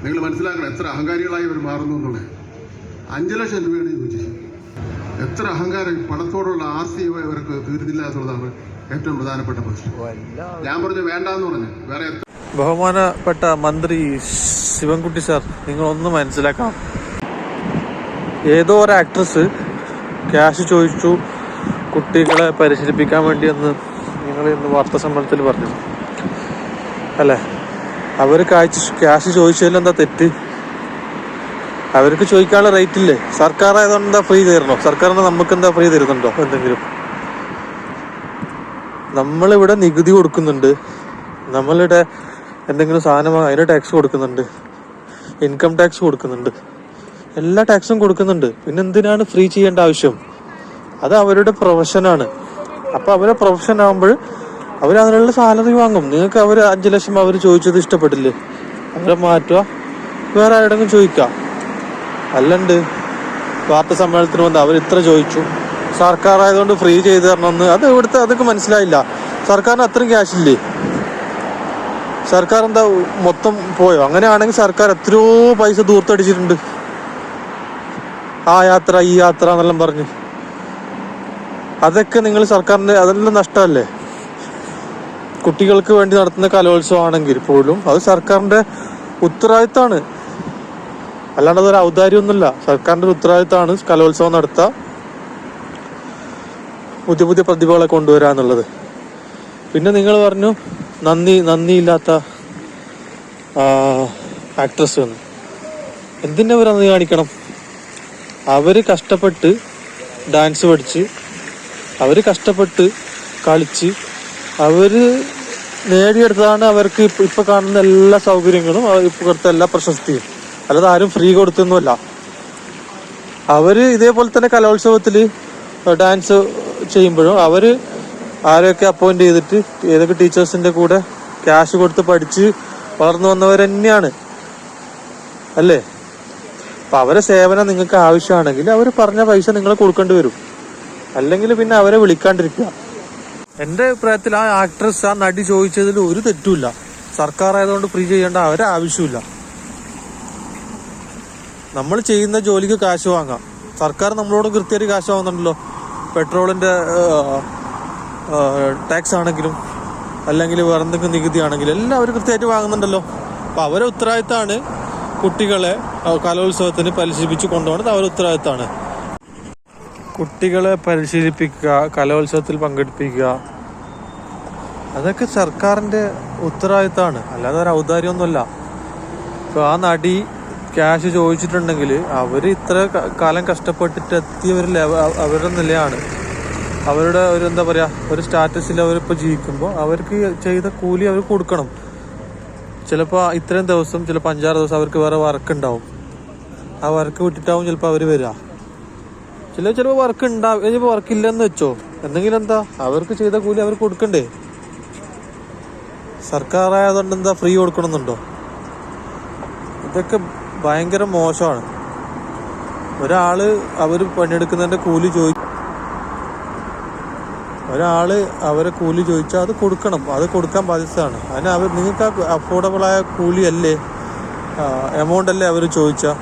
നിങ്ങൾ മനസ്സിലാക്കണം എത്ര അഹങ്കാരികളായി അവർ മാറുന്നു എന്നുള്ളത്. 5 ലക്ഷം രൂപയാണ് ചോദിച്ചത്. എത്ര അഹങ്കാരം, പണത്തോടുള്ള ആർത്തി ഇവർക്ക് തീരുന്നില്ല എന്നുള്ളതാണ് ഏറ്റവും പ്രധാനപ്പെട്ട പ്രശ്നം. ഞാൻ പറഞ്ഞു വേണ്ടെന്ന് പറഞ്ഞു. വേറെ ബഹുമാനപ്പെട്ട മന്ത്രി ശിവൻകുട്ടി സാർ, നിങ്ങളൊന്ന് മനസ്സിലാക്കാം. ഏതോ ഒരു ആക്ട്രസ് ക്യാഷ് ചോദിച്ചു കുട്ടികളെ പരിശീലിപ്പിക്കാൻ വേണ്ടി എന്ന് നിങ്ങൾ ഇന്ന് വാർത്താ സമ്മേളനത്തിൽ പറഞ്ഞു അല്ലേ? അവർ ക്യാഷ് ചോദിച്ചതിൽ എന്താ തെറ്റ്? അവർക്ക് ചോദിക്കാനുള്ള റേറ്റ് ഇല്ലേ? സർക്കാർ ആയതുകൊണ്ട് എന്താ ഫ്രീ തരണോ? സർക്കാരിന് നമുക്ക് എന്താ ഫ്രീ തരുന്നുണ്ടോ എന്തെങ്കിലും? നമ്മളിവിടെ നികുതി കൊടുക്കുന്നുണ്ട്, നമ്മളിവിടെ എന്തെങ്കിലും സാധനം അതിന് ടാക്സ് കൊടുക്കുന്നുണ്ട്, ഇൻകം ടാക്സ് കൊടുക്കുന്നുണ്ട്, എല്ലാ ടാക്സും കൊടുക്കുന്നുണ്ട്. പിന്നെ എന്തിനാണ് ഫ്രീ ചെയ്യേണ്ട ആവശ്യം? അത് അവരുടെ പ്രൊഫഷനാണ്. അപ്പൊ അവരുടെ പ്രൊഫഷൻ ആകുമ്പോൾ അവർ അതിനുള്ള സാലറി വാങ്ങും. നിങ്ങൾക്ക് അവർ 5 ലക്ഷം അവർ ചോദിച്ചത് ഇഷ്ടപ്പെട്ടില്ലേ, അവരെ മാറ്റുക, വേറെ ആരുടെങ്കിലും ചോദിക്കാം. അല്ലണ്ട് വാർത്താ സമ്മേളനത്തിന് വന്ന് അവർ ഇത്ര ചോദിച്ചു, സർക്കാർ ആയതുകൊണ്ട് ഫ്രീ ചെയ്ത് തരണമെന്ന്. അത് ഇവിടുത്തെ അതൊക്കെ മനസ്സിലായില്ല. സർക്കാരിന് അത്രയും ക്യാഷ് ഇല്ലേ? സർക്കാർ എന്താ മൊത്തം പോയോ? അങ്ങനെയാണെങ്കിൽ സർക്കാർ എത്രയോ പൈസ ദൂർത്തടിച്ചിട്ടുണ്ട്. ആ യാത്ര ഈ യാത്ര എന്നെല്ലാം പറഞ്ഞ് അതൊക്കെ നിങ്ങൾ സർക്കാരിന്റെ അതെല്ലാം നഷ്ടമല്ലേ? കുട്ടികൾക്ക് വേണ്ടി നടത്തുന്ന കലോത്സവം ആണെങ്കിൽ പോലും അത് സർക്കാരിന്റെ ഉത്തരവാദിത്തമാണ്, അല്ലാണ്ട് അതൊരു ഔദാര്യമൊന്നുമില്ല. സർക്കാരിന്റെ ഉത്തരവാദിത്തമാണ് കലോത്സവം നടത്തുക, പുതിയ പുതിയ പ്രതിഭകളെ കൊണ്ടുവരിക എന്നുള്ളത്. പിന്നെ നിങ്ങൾ പറഞ്ഞു നന്ദിയില്ലാത്ത ആക്ട്രസ് എന്ന്. എന്തിനാ അവർ നന്ദി കാണിക്കണം? അവര് കഷ്ടപ്പെട്ട് ഡാൻസ് പഠിച്ച്, അവര് കഷ്ടപ്പെട്ട് കളിച്ച്, അവര് നേടിയെടുത്തതാണ് അവർക്ക് ഇപ്പൊ കാണുന്ന എല്ലാ സൗകര്യങ്ങളും, ഇപ്പൊ കൊടുത്ത എല്ലാ പ്രശസ്തിയും. അല്ലാതെ ആരും ഫ്രീ കൊടുത്തൊന്നുമല്ല. അവര് ഇതേപോലെ തന്നെ കലോത്സവത്തില് ഡാൻസ് ചെയ്യുമ്പോഴും അവര് ആരെയൊക്കെ അപ്പോയിന്റ് ചെയ്തിട്ട് ഏതൊക്കെ ടീച്ചേഴ്സിന്റെ കൂടെ ക്യാഷ് കൊടുത്ത് പഠിച്ച് വളർന്നു വന്നവർ തന്നെയാണ് അല്ലേ? അപ്പൊ അവരെ സേവനം നിങ്ങൾക്ക് ആവശ്യമാണെങ്കിൽ അവർ പറഞ്ഞ പൈസ നിങ്ങൾ കൊടുക്കേണ്ടി വരും. അല്ലെങ്കിൽ പിന്നെ അവരെ വിളിക്കാണ്ടിരിക്കുക. എന്റെ അഭിപ്രായത്തിൽ ആ ആക്ട്രസ്, ആ നടി ചോദിച്ചതിൽ ഒരു തെറ്റുമില്ല. സർക്കാർ ആയതുകൊണ്ട് ഫ്രീ ചെയ്യേണ്ട അവരെ ആവശ്യമില്ല. നമ്മൾ ചെയ്യുന്ന ജോലിക്ക് കാശ് വാങ്ങാം. സർക്കാർ നമ്മളോട് കൃത്യമായിട്ട് കാശ് വാങ്ങുന്നുണ്ടല്ലോ. പെട്രോളിന്റെ ടാക്സ് ആണെങ്കിലും അല്ലെങ്കിൽ വേറെ എന്തെങ്കിലും നികുതി ആണെങ്കിലും എല്ലാം അവർ കൃത്യമായിട്ട് വാങ്ങുന്നുണ്ടല്ലോ. അപ്പൊ അവരെ ഉത്തരവാദിത്തമാണ് കുട്ടികളെ കലോത്സവത്തിന് പരിശീലിപ്പിച്ച് കൊണ്ടുപോകുന്നത്. അവരുടെ ഉത്തരവാദിത്തമാണ്. കുട്ടികളെ പരിശീലിപ്പിക്കുക, കലോത്സവത്തിൽ പങ്കെടുപ്പിക്കുക, അതൊക്കെ സർക്കാരിന്റെ ഉത്തരവാദിത്തമാണ്, അല്ലാതെ ഒരു ഔദാര്യമൊന്നുമല്ല. ഇപ്പൊ ആ നടി ക്യാഷ് ചോദിച്ചിട്ടുണ്ടെങ്കിൽ അവർ ഇത്ര കാലം കഷ്ടപ്പെട്ടിട്ട് എത്തിയവരിൽ അവരുടെ നിലയാണ്, അവരുടെ ഒരു എന്താ പറയാ, ഒരു സ്റ്റാറ്റസിൽ അവരിപ്പോൾ ജീവിക്കുമ്പോൾ അവർക്ക് ചെയ്ത കൂലി അവർ കൊടുക്കണം. ചിലപ്പോൾ ഇത്രയും ദിവസം, ചിലപ്പോൾ 5-6 ദിവസം അവർക്ക് വേറെ വർക്ക് ഉണ്ടാവും. ആ വർക്ക് വിട്ടിട്ടാവും ചിലപ്പോൾ അവർ വരിക. ചിലപ്പോൾ വർക്ക് ഉണ്ടാവും, ചിലപ്പോൾ വർക്ക് ഇല്ലെന്ന് വെച്ചോ, എന്തെങ്കിലും എന്താ അവർക്ക് ചെയ്ത കൂലി അവർ കൊടുക്കണ്ടേ? സർക്കാർ ആയതുകൊണ്ട് എന്താ ഫ്രീ കൊടുക്കണമെന്നുണ്ടോ? ഇതൊക്കെ ഭയങ്കര മോശമാണ്. ഒരാള് അവര് പണിയെടുക്കുന്നതിന്റെ കൂലി അവരെ കൂലി ചോദിച്ചാൽ അത് കൊടുക്കണം, അത് കൊടുക്കാൻ ബാധ്യതയാണ്. അതിന് നിങ്ങൾക്ക് അഫോർഡബിൾ ആയ കൂലി അല്ലേ, എമൗണ്ട് അല്ലേ അവർ ചോദിച്ചാൽ,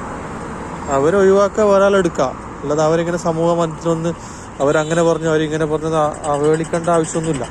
അവരെ ഒഴിവാക്കുക, ഒരാളെടുക്കുക. അല്ലാതെ അവരിങ്ങനെ സമൂഹ മധ്യത്തിൽ വന്ന് അവരങ്ങനെ പറഞ്ഞു അവരിങ്ങനെ പറഞ്ഞത് അവഹേളിക്കേണ്ട ആവശ്യമൊന്നുമില്ല.